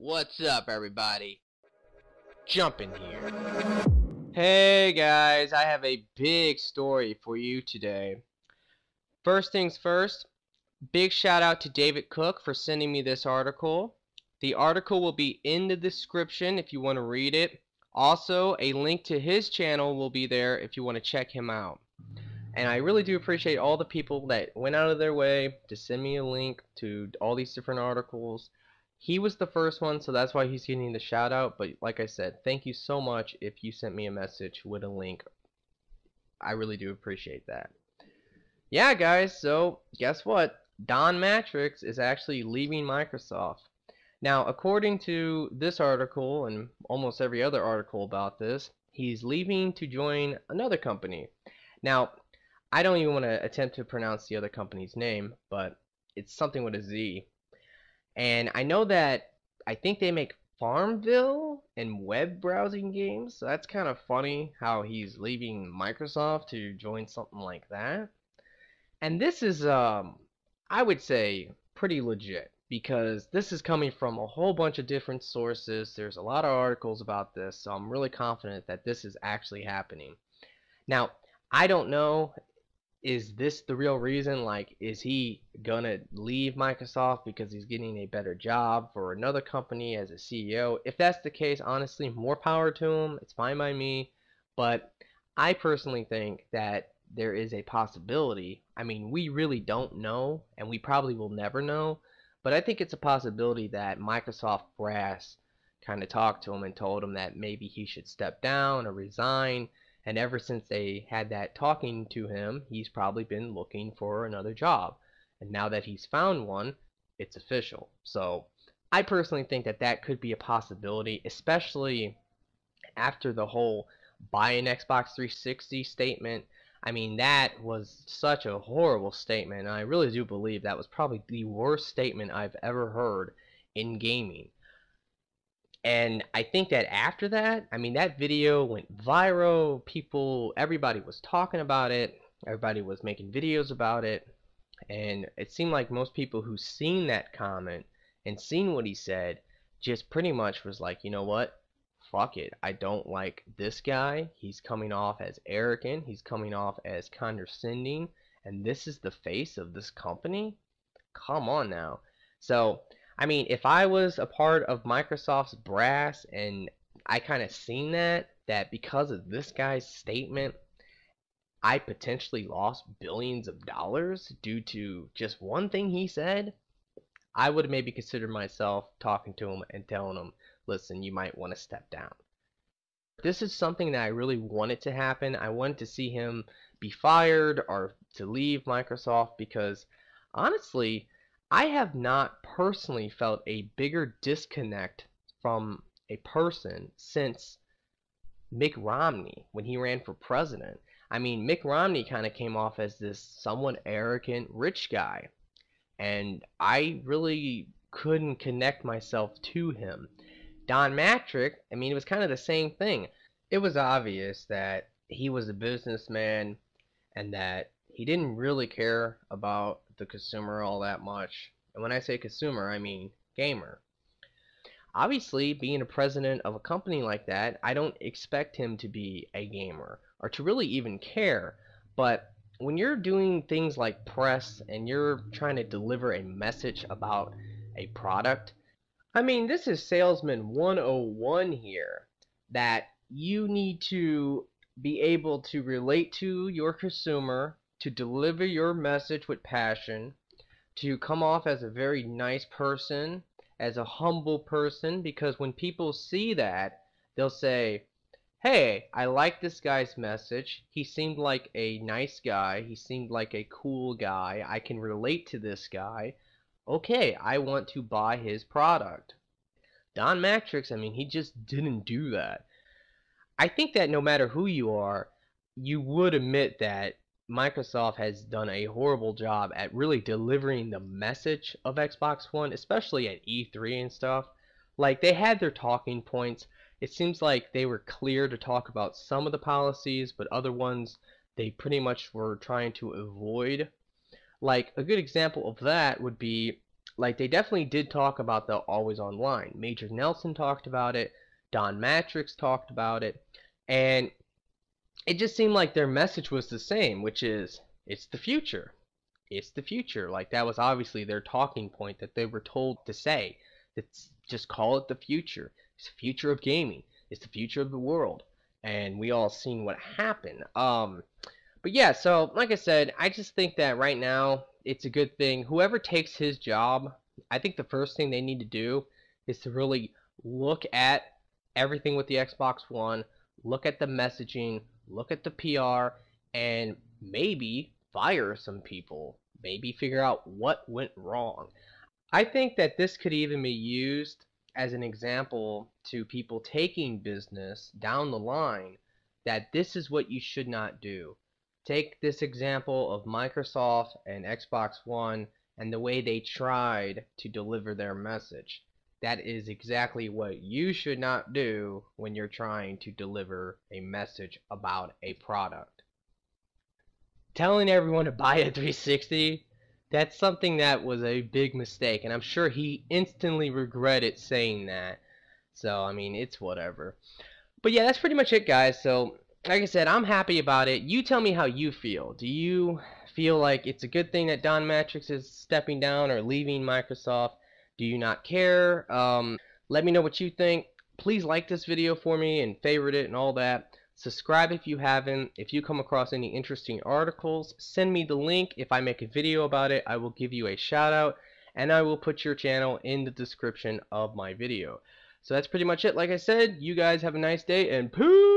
What's up, everybody? Jump in here. Hey guys, I have a big story for you today. First things first, big shout out to David Cook for sending me this article. The article will be in the description if you want to read it. Also, a link to his channel will be there if you want to check him out. And I really do appreciate all the people that went out of their way to send me a link to all these different articles. He was the first one, so that's why he's getting the shout out. But like I said, thank you so much if you sent me a message with a link. I really do appreciate that. Yeah, guys, so guess what? Don Mattrick is actually leaving Microsoft. Now, according to this article and almost every other article about this, he's leaving to join another company. Now, I don't even want to attempt to pronounce the other company's name, but it's something with a Z. And I know that I think they make Farmville and web browsing games, so that's kind of funny how he's leaving Microsoft to join something like that. And this is, I would say, pretty legit because this is coming from a whole bunch of different sources. There's a lot of articles about this, so I'm really confident that this is actually happening. Now, I don't know, is this the real reason? Like, is he gonna leave Microsoft because he's getting a better job for another company as a CEO? If that's the case, honestly, more power to him. It's fine by me. But I personally think that there is a possibility. I mean, we really don't know, and we probably will never know. But I think it's a possibility that Microsoft brass kind of talked to him and told him that maybe he should step down or resign. And ever since they had that talking to him, he's probably been looking for another job. And now that he's found one, it's official. So I personally think that that could be a possibility, especially after the whole buy an Xbox 360 statement. I mean, that was such a horrible statement. And I really do believe that was probably the worst statement I've ever heard in gaming. And I think that after that, I mean, that video went viral. Everybody was talking about it. Everybody was making videos about it. And it seemed like most people who seen that comment and seen what he said just pretty much was like, you know what? Fuck it. I don't like this guy. He's coming off as arrogant. He's coming off as condescending. And this is the face of this company? Come on now. So I mean, if I was a part of Microsoft's brass and I kind of seen that because of this guy's statement, I potentially lost billions of dollars due to just one thing he said, I would maybe consider myself talking to him and telling him, listen, you might want to step down. This is something that I really wanted to happen. I wanted to see him be fired or to leave Microsoft because honestly, I have not personally felt a bigger disconnect from a person since Mitt Romney when he ran for president. I mean, Mitt Romney kind of came off as this somewhat arrogant rich guy, and I really couldn't connect myself to him. Don Mattrick, I mean, it was kind of the same thing. It was obvious that he was a businessman and that he didn't really care about the consumer all that much. And when I say consumer, I mean gamer. Obviously, being a president of a company like that, I don't expect him to be a gamer or to really even care. But when you're doing things like press and you're trying to deliver a message about a product, I mean, this is salesman 101 here, that you need to be able to relate to your consumer, to deliver your message with passion, to come off as a very nice person, as a humble person, because when people see that, they'll say, hey, I like this guy's message. He seemed like a nice guy. He seemed like a cool guy. I can relate to this guy. Okay, I want to buy his product. Don Mattrick, I mean, he just didn't do that. I think that no matter who you are, you would admit that Microsoft has done a horrible job at really delivering the message of Xbox One, especially at E3 and stuff. Like, they had their talking points. It seems like they were clear to talk about some of the policies, but other ones they pretty much were trying to avoid. Like, a good example of that would be like they definitely did talk about the always online. Major Nelson talked about it, Don Mattrick talked about it, and it just seemed like their message was the same, which is it's the future. It's the future. Like that was obviously their talking point that they were told to say. It's just call it the future. It's the future of gaming. It's the future of the world. And we all seen what happened. But yeah, so like I said, I just think that right now it's a good thing. Whoever takes his job, I think the first thing they need to do is to really look at everything with the Xbox One, look at the messaging, look at the PR, and maybe fire some people. Maybe figure out what went wrong. I think that this could even be used as an example to people taking business down the line that this is what you should not do. Take this example of Microsoft and Xbox One and the way they tried to deliver their message. That is exactly what you should not do when you're trying to deliver a message about a product. Telling everyone to buy a 360, that's something that was a big mistake, and I'm sure he instantly regretted saying that. So, I mean, it's whatever. But yeah, that's pretty much it, guys. So, like I said, I'm happy about it. You tell me how you feel. Do you feel like it's a good thing that Don Matrix is stepping down or leaving Microsoft? Do you not care? Let me know what you think. Please like this video for me and favorite it and all that. Subscribe if you haven't. If you come across any interesting articles, send me the link. If I make a video about it, I will give you a shout out, and I will put your channel in the description of my video. So that's pretty much it. Like I said, you guys have a nice day, and peace!